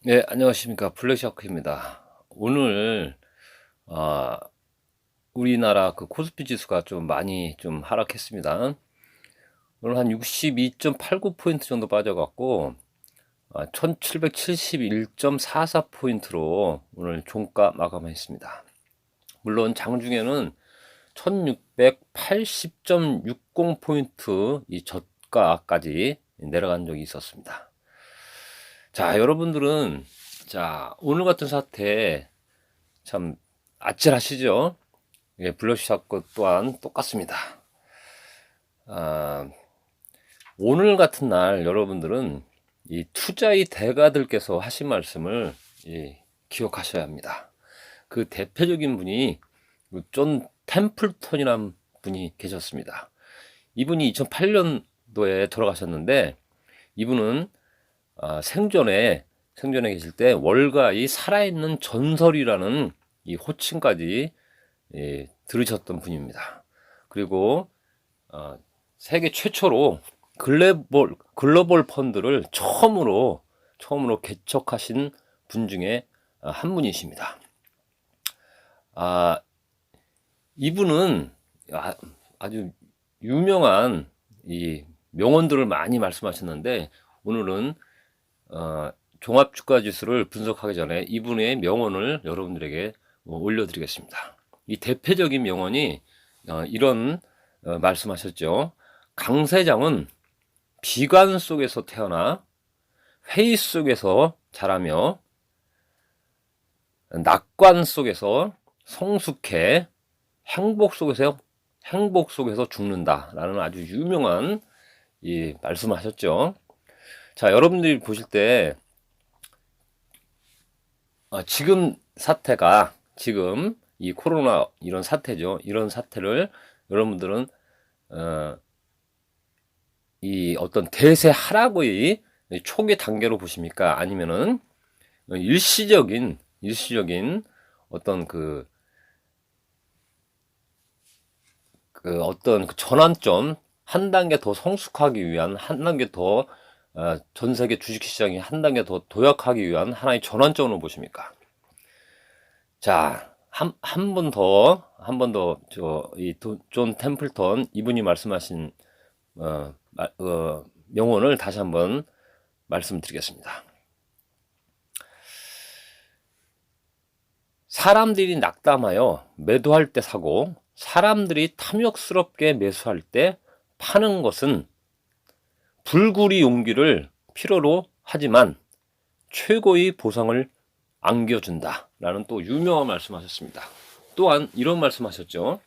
네, 안녕하십니까. 블랙샤크입니다. 오늘, 아, 우리나라 그 코스피 지수가 좀 많이 좀 하락했습니다. 오늘 한 62.89포인트 정도 빠져갖고, 1771.44포인트로 오늘 종가 마감했습니다. 물론 장중에는 1680.60포인트 이 저가까지 내려간 적이 있었습니다. 자, 여러분들은, 자, 오늘 같은 사태 참 아찔하시죠? 예, 블러셔 또한 똑같습니다. 아, 오늘 같은 날 여러분들은 이 투자의 대가들께서 하신 말씀을 기억하셔야 합니다. 그 대표적인 분이 존 템플턴이라는 분이 계셨습니다. 이분이 2008년도에 돌아가셨는데 이분은 생전에 계실 때 월가의 살아있는 전설이라는 이 호칭까지 들으셨던 분입니다. 그리고 세계 최초로 글로벌 펀드를 처음으로 개척하신 분 중에 한 분이십니다. 이분은 아주 유명한 이 명언들을 많이 말씀하셨는데 오늘은 종합주가지수를 분석하기 전에 이분의 명언을 여러분들에게 올려드리겠습니다. 이 대표적인 명언이 이런 말씀하셨죠. 강 세장은 비관 속에서 태어나 회의 속에서 자라며 낙관 속에서 성숙해 행복 속에서 죽는다라는 아주 유명한 이 말씀하셨죠. 자, 여러분들이 보실 때 지금 사태가 지금 이 코로나 이런 사태죠. 이런 사태를 여러분들은 이 어떤 대세 하락의 초기 단계로 보십니까? 아니면은 일시적인 어떤 어떤 그 전환점 한 단계 더 성숙하기 위한 한 단계 더 전 세계 주식시장이 한 단계 더 도약하기 위한 하나의 전환점으로 보십니까? 자, 한 번 더, 존 템플턴, 이분이 말씀하신, 명언을 다시 한번 말씀드리겠습니다. 사람들이 낙담하여 매도할 때 사고, 사람들이 탐욕스럽게 매수할 때 파는 것은 불구리 용기를 필요로 하지만 최고의 보상을 안겨준다 라는 또 유명한 말씀하셨습니다. 또한 이런 말씀하셨죠.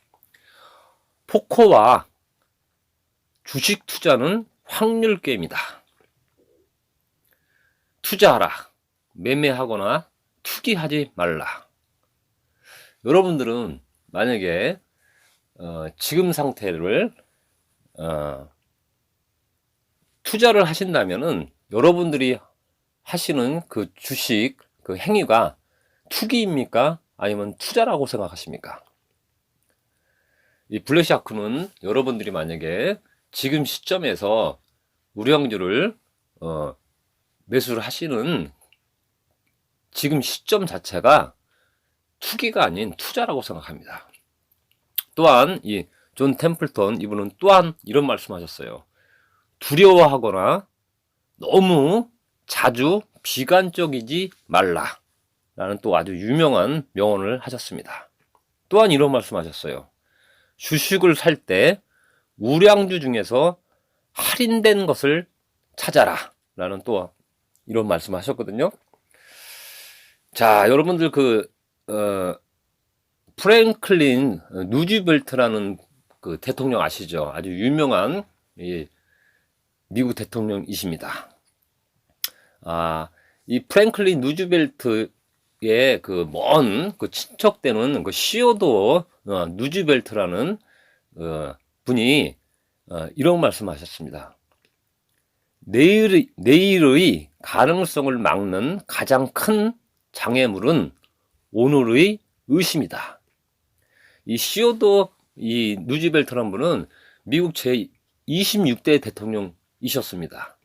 포커와 주식 투자는 확률 게임이다. 투자하라. 매매하거나 투기하지 말라. 여러분들은 만약에 지금 상태를 투자를 하신다면은 여러분들이 하시는 그 주식 그 행위가 투기입니까? 아니면 투자라고 생각하십니까? 이 블랙샤크는 여러분들이 만약에 지금 시점에서 우량주를 매수를 하시는 지금 시점 자체가 투기가 아닌 투자라고 생각합니다. 또한 이 존 템플턴 이분은 또한 이런 말씀하셨어요. 두려워하거나 너무 자주 비관적이지 말라 라는 또 아주 유명한 명언을 하셨습니다. 또한 이런 말씀하셨어요. 주식을 살 때 우량주 중에서 할인된 것을 찾아라 라는 또 이런 말씀하셨거든요. 자, 여러분들 프랭클린 누즈벨트라는 그 대통령 아시죠? 아주 유명한 미국 대통령이십니다. 이 프랭클린 누즈벨트의 그 먼 친척되는 그 시어도 누즈벨트라는 분이 이런 말씀하셨습니다. 내일의 가능성을 막는 가장 큰 장애물은 오늘의 의심이다. 이 시어도 이 누즈벨트라는 분은 미국 제26대 대통령이셨습니다.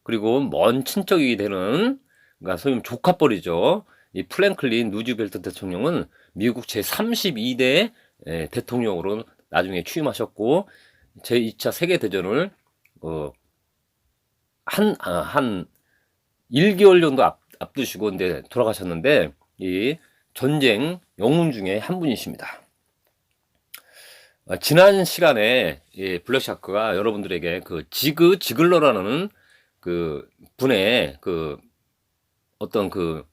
그리고 먼 친척이 되는 그러니까 소위 조카뻘이죠. 이 프랭클린 루즈벨트 대통령은 미국 제32대 대통령으로 나중에 취임하셨고 제2차 세계대전을 한 1개월 정도 앞두시고 이제 돌아가셨는데 이 전쟁 영웅 중에 한 분이십니다. 지난 시간에 블랙샤크가 여러분들에게 그 지그 지글러라는 그 분의 그 어떤 그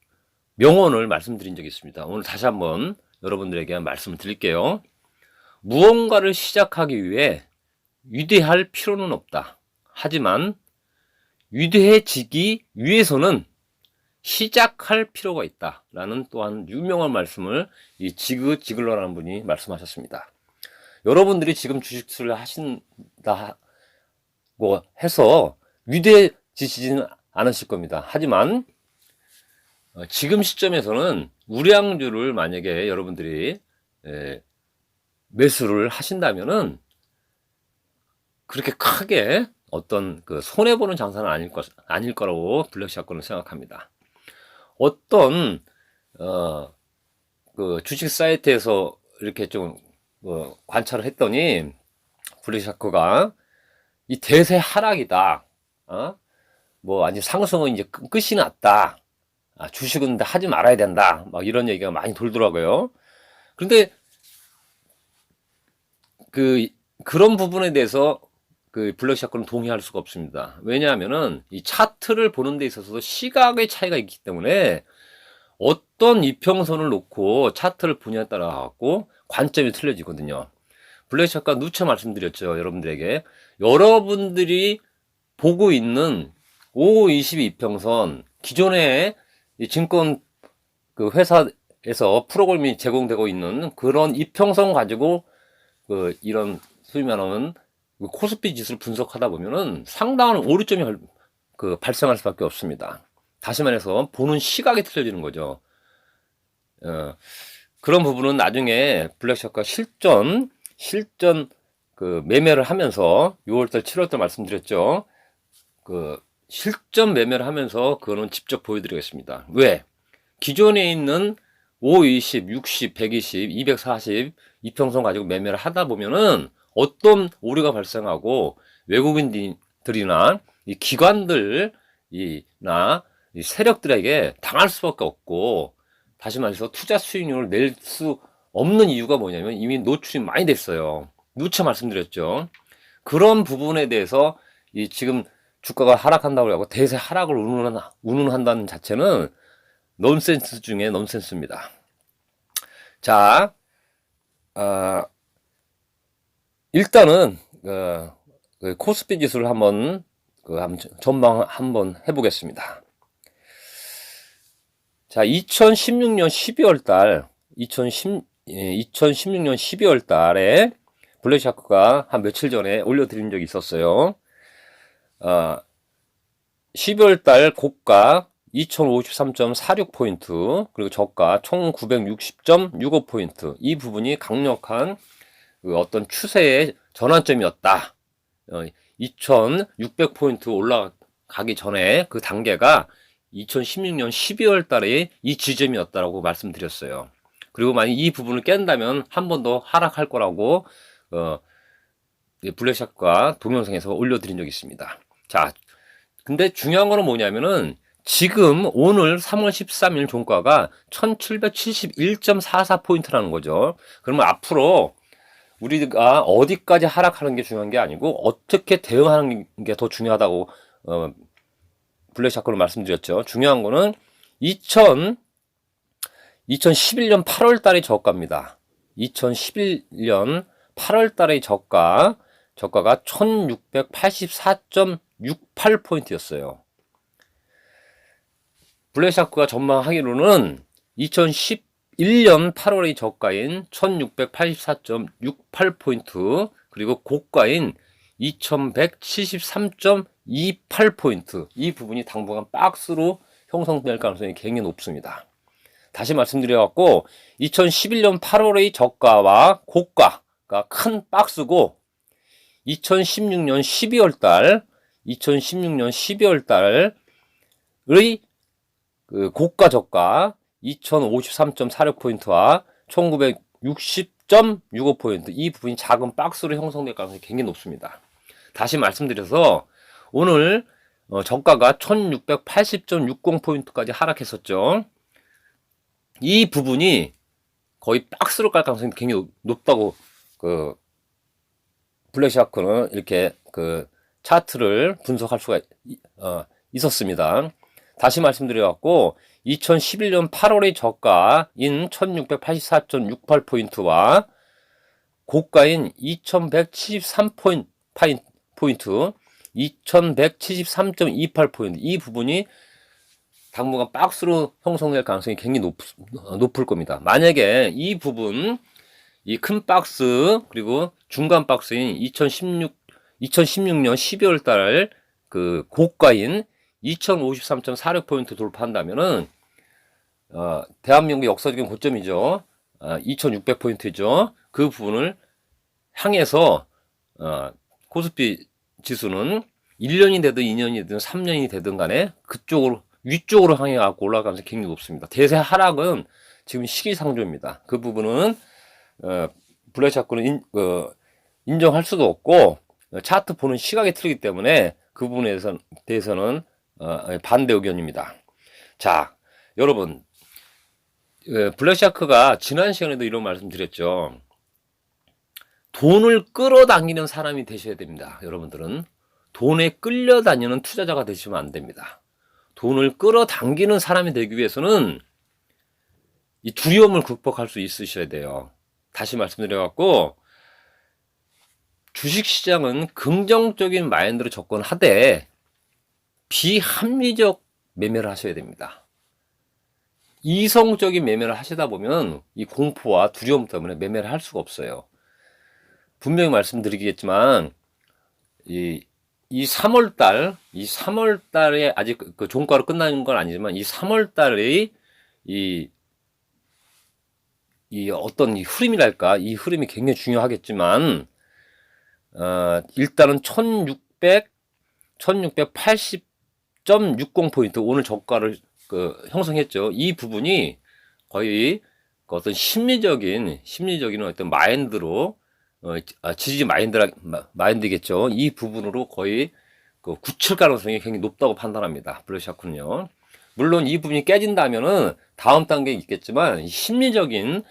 명언을 말씀드린 적이 있습니다. 오늘 다시 한번 여러분들에게 말씀을 드릴게요. 무언가를 시작하기 위해 위대할 필요는 없다. 하지만 위대해지기 위해서는 시작할 필요가 있다. 라는 또한 유명한 말씀을 이 지그 지글러라는 분이 말씀하셨습니다. 여러분들이 지금 주식수를 하신다고 해서 위대해지지는 않으실 겁니다. 하지만 지금 시점에서는 우량주를 만약에 여러분들이 매수를 하신다면은 그렇게 크게 어떤 그 손해보는 장사는 아닐 거라고 블랙샤크는 생각합니다. 어떤 그 주식 사이트에서 이렇게 좀 관찰을 했더니 블랙샤크가 이 대세 하락이다. 아니 상승은 이제 끝이 났다. 주식은 하지 말아야 된다. 막 이런 얘기가 많이 돌더라고요. 그런데 그런 부분에 대해서 그 블랙샤크는 동의할 수가 없습니다. 왜냐하면은 이 차트를 보는 데 있어서도 시각의 차이가 있기 때문에 어떤 이평선을 놓고 차트를 보냐에 따라 갖고 관점이 틀려지거든요. 블랙샤크가 누차 말씀드렸죠. 여러분들에게. 여러분들이 보고 있는 522 이평선, 기존에 이 증권 그 회사에서 프로그램이 제공되고 있는 그런 이평선 가지고 이런 소위 말하는 코스피 지수를 분석하다 보면은 상당한 오류점이 발생할 수밖에 없습니다. 다시 말해서 보는 시각이 틀려지는 거죠. 그런 부분은 나중에 블랙샤크가 실전 그 매매를 하면서 6월달, 7월달 말씀드렸죠. 그 실전 매매를 하면서 그거는 직접 보여드리겠습니다. 왜? 기존에 있는 520, 60, 120, 240 이평선 가지고 매매를 하다 보면은 어떤 오류가 발생하고 외국인들이나 이 기관들이나 이 세력들에게 당할 수밖에 없고, 다시 말해서 투자 수익률을 낼 수 없는 이유가 뭐냐면 이미 노출이 많이 됐어요. 누차 말씀드렸죠. 그런 부분에 대해서 이 지금 주가가 하락한다고 하고 대세 하락을 운운한다는 자체는 넌센스 중에 넌센스입니다. 자, 일단은 코스피 지수를 한번 전망 한번 해보겠습니다. 자, 2016년 12월 달 2016년 12월 달에 블랙샤크가 한 며칠 전에 올려드린 적이 있었어요. 12월 달 고가 2053.46포인트, 그리고 저가 1960.65포인트. 이 부분이 강력한 어떤 추세의 전환점이었다. 2600포인트 올라가기 전에 그 단계가 2016년 12월 달에 이 지점이었다라고 말씀드렸어요. 그리고 만약 이 부분을 깬다면 한 번 더 하락할 거라고 블랙샤크가 동영상에서 올려드린 적이 있습니다. 자, 근데 중요한 거는 뭐냐면은 지금 오늘 3월 13일 종가가 1771.44포인트라는 거죠. 그러면 앞으로 우리가 어디까지 하락하는 게 중요한 게 아니고 어떻게 대응하는 게 더 중요하다고 블랙샤크로 말씀드렸죠. 중요한 거는 2011년 8월 달의 저가입니다. 2011년 8월 달의 저가가 1684.68포인트였어요. 블랙샤크가 전망하기로는 2011년 8월의 저가인 1684.68포인트, 그리고 고가인 2173.28포인트, 이 부분이 당분간 박스로 형성될 가능성이 굉장히 높습니다. 다시 말씀드려갖고 2011년 8월의 저가와 고가가 큰 박스고 2016년 12월 달의 그 고가 저가 2053.46포인트와 1960.65포인트 이 부분이 작은 박스로 형성될 가능성이 굉장히 높습니다. 다시 말씀드려서 오늘 저가가 1680.60포인트까지 하락했었죠. 이 부분이 거의 박스로 깔 가능성이 굉장히 높다고 그 블랙샤크는 이렇게 그 차트를 분석할 수가 있었습니다. 다시 말씀드려갖고 2011년 8월의 저가인 1684.68포인트와 고가인 2173포인트 2173.28포인트 이 부분이 당분간 박스로 형성될 가능성이 굉장히 높을 겁니다. 만약에 이 부분 이 큰 박스 그리고 중간 박스인 2016년 12월 달 그 고가인 2053.46포인트 돌파한다면은 대한민국의 역사적인 고점이죠. 2600포인트죠. 그 부분을 향해서 코스피 지수는 1년이 되든 2년이 되든 3년이 되든 간에 그쪽으로 위쪽으로 향해 갖고 올라가면서 굉장히 높습니다. 대세 하락은 지금 시기상조입니다. 그 부분은 블랙샤크는 인정할 수도 없고 차트 보는 시각이 틀리기 때문에 그 부분에 대해서는 반대 의견입니다. 자, 여러분 블랙샤크가 지난 시간에도 이런 말씀 드렸죠. 돈을 끌어당기는 사람이 되셔야 됩니다. 여러분들은 돈에 끌려다니는 투자자가 되시면 안 됩니다. 돈을 끌어당기는 사람이 되기 위해서는 이 두려움을 극복할 수 있으셔야 돼요. 다시 말씀드려갖고 주식시장은 긍정적인 마인드로 접근하되 비합리적 매매를 하셔야 됩니다. 이성적인 매매를 하시다 보면 이 공포와 두려움 때문에 매매를 할 수가 없어요. 분명히 말씀드리겠지만 이 3월달에 아직 그 종가로 끝나는 건 아니지만 이 3월달의 이 어떤 이 흐름이랄까 이 흐름이 굉장히 중요하겠지만 일단은 1680.60포인트 오늘 저가를 형성했죠. 이 부분이 거의 그 어떤 심리적인 어떤 마인드로 지지 마인드겠죠. 이 부분으로 거의 굳힐 가능성이 굉장히 높다고 판단합니다. 블랙샤크는요. 물론 이 부분이 깨진다면은 다음 단계에 있겠지만 심리적인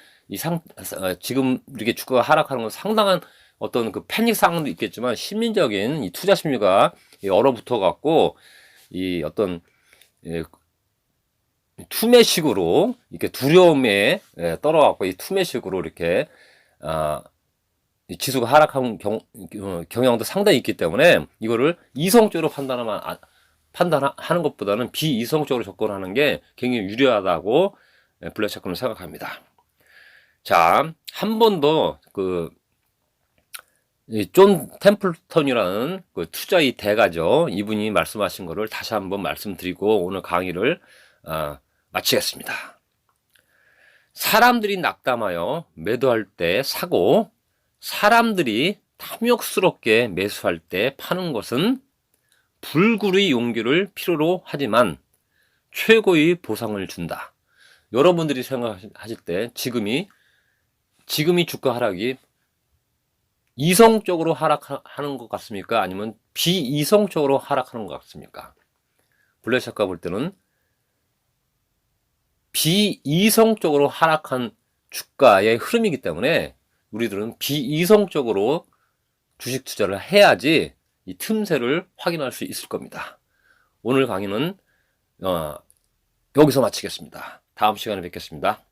지금 이렇게 주가가 하락하는 건 상당한 어떤 그 패닉 상황도 있겠지만 심리적인 이 투자 심리가 얼어붙어 갖고 이 어떤 투매식으로 이렇게 두려움에 떨어갖고 이 투매식으로 이렇게 이 지수가 하락한 경향도 상당히 있기 때문에 이거를 이성적으로 판단하는 것보다는 비이성적으로 접근하는 게 굉장히 유리하다고 블랙샤크는 생각합니다. 자, 한 번 더 존 템플턴이라는 투자의 대가죠. 이분이 말씀하신 거를 다시 한번 말씀드리고 오늘 강의를 마치겠습니다. 사람들이 낙담하여 매도할 때 사고 사람들이 탐욕스럽게 매수할 때 파는 것은 불굴의 용기를 필요로 하지만 최고의 보상을 준다. 여러분들이 생각하실 때 지금이 주가 하락이 이성적으로 하락하는 것 같습니까? 아니면 비이성적으로 하락하는 것 같습니까? 블랙샤크가 볼 때는 비이성적으로 하락한 주가의 흐름이기 때문에 우리들은 비이성적으로 주식 투자를 해야지 이 틈새를 확인할 수 있을 겁니다. 오늘 강의는 여기서 마치겠습니다. 다음 시간에 뵙겠습니다.